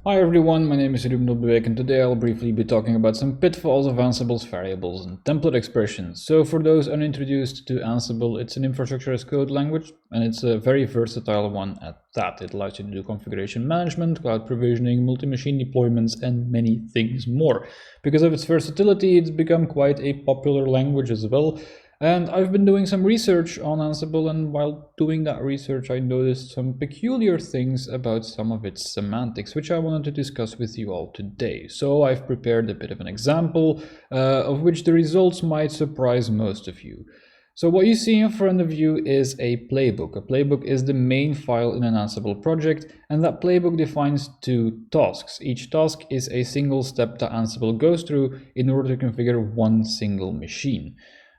Hi everyone, my name is Ruben and today I'll briefly be talking about some pitfalls of Ansible's variables and template expressions. So for those unintroduced to Ansible, it's an infrastructure as code language and it's a very versatile one at that. It allows you to do configuration management, cloud provisioning, multi-machine deployments and many things more. Because of its versatility, it's become quite a popular language as well. And I've been doing some research on Ansible, and while doing that research I noticed some peculiar things about some of its semantics, which I wanted to discuss with you all today. So I've prepared a bit of an example of which the results might surprise most of you. So what you see in front of you is a playbook. A playbook is the main file in an Ansible project, and that playbook defines two tasks. Each task is a single step that Ansible goes through in order to configure one single machine.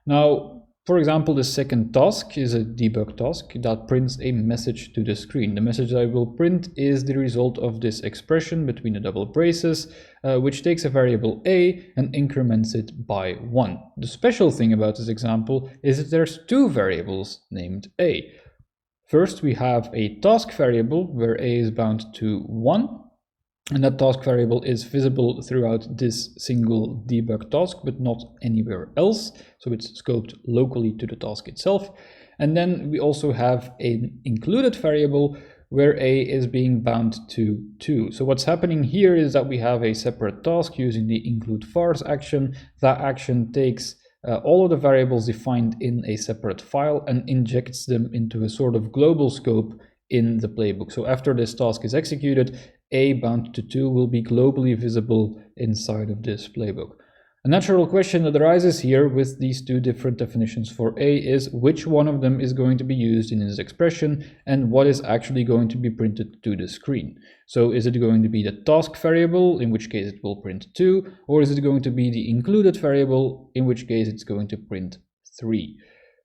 Now, for example, the second task is a debug task that prints a message to the screen. The message I will print is the result of this expression between the double braces, which takes a variable a and increments it by 1. The special thing about this example is that there's two variables named a. First, we have a task variable where a is bound to 1. And that task variable is visible throughout this single debug task, but not anywhere else. So it's scoped locally to the task itself. And then we also have an included variable where a is being bound to 2. So what's happening here is that we have a separate task using the include vars action. That action takes all of the variables defined in a separate file and injects them into a sort of global scope in the playbook. So after this task is executed, a bound to 2 will be globally visible inside of this playbook. A natural question that arises here with these two different definitions for a is which one of them is going to be used in this expression and what is actually going to be printed to the screen. So is it going to be the task variable, in which case it will print 2, or is it going to be the included variable, in which case it's going to print 3?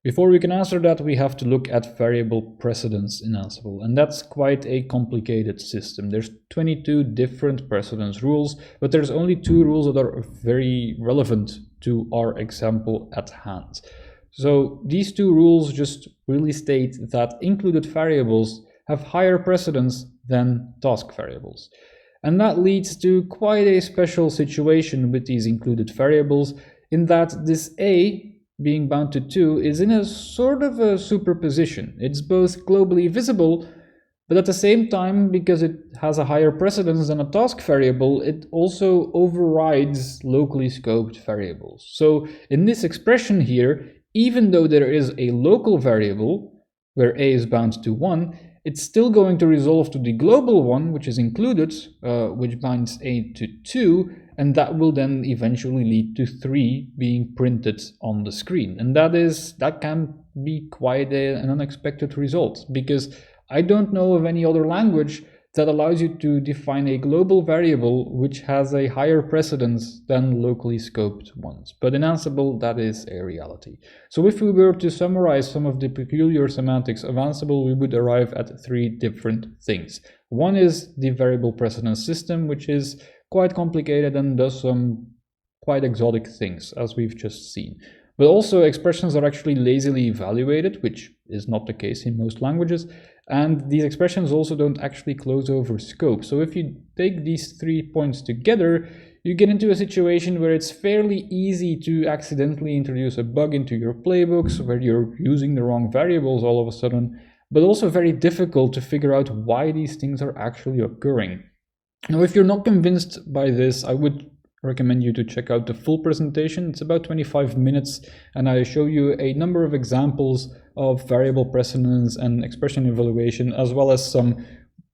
Before we can answer that, we have to look at variable precedence in Ansible, and that's quite a complicated system. There's 22 different precedence rules, but there's only 2 rules that are very relevant to our example at hand. So these 2 rules just really state that included variables have higher precedence than task variables. And that leads to quite a special situation with these included variables, in that this a being bound to 2 is in a sort of a superposition. It's both globally visible, but at the same time, because it has a higher precedence than a task variable, it also overrides locally scoped variables. So in this expression here, even though there is a local variable where a is bound to 1, it's still going to resolve to the global one, which is included, which binds a to 2, and that will then eventually lead to 3 being printed on the screen. And that can be quite an unexpected result, because I don't know of any other language that allows you to define a global variable which has a higher precedence than locally scoped ones. But in Ansible, that is a reality. So if we were to summarize some of the peculiar semantics of Ansible, we would arrive at 3 different things. One is the variable precedence system, which is quite complicated and does some quite exotic things, as we've just seen. But also expressions are actually lazily evaluated, which is not the case in most languages. And these expressions also don't actually close over scope. So if you take these 3 points together, you get into a situation where it's fairly easy to accidentally introduce a bug into your playbooks, where you're using the wrong variables all of a sudden, but also very difficult to figure out why these things are actually occurring. Now, if you're not convinced by this, I would recommend you to check out the full presentation. It's about 25 minutes, and I show you a number of examples of variable precedence and expression evaluation, as well as some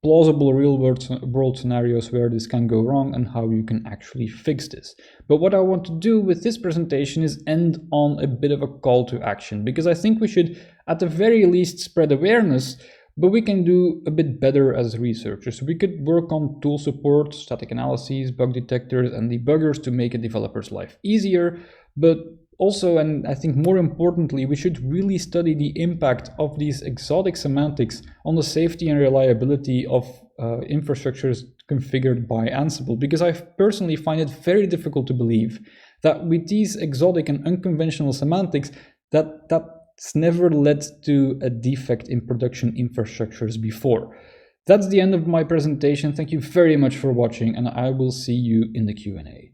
plausible real-world scenarios where this can go wrong and how you can actually fix this. But what I want to do with this presentation is end on a bit of a call to action, because I think we should, at the very least, spread awareness, but we can do a bit better as researchers. We could work on tool support, static analyses, bug detectors, and debuggers to make a developer's life easier. But also, and I think more importantly, we should really study the impact of these exotic semantics on the safety and reliability of infrastructures configured by Ansible, because I personally find it very difficult to believe that with these exotic and unconventional semantics, that's never led to a defect in production infrastructures before. That's the end of my presentation. Thank you very much for watching, and I will see you in the Q&A.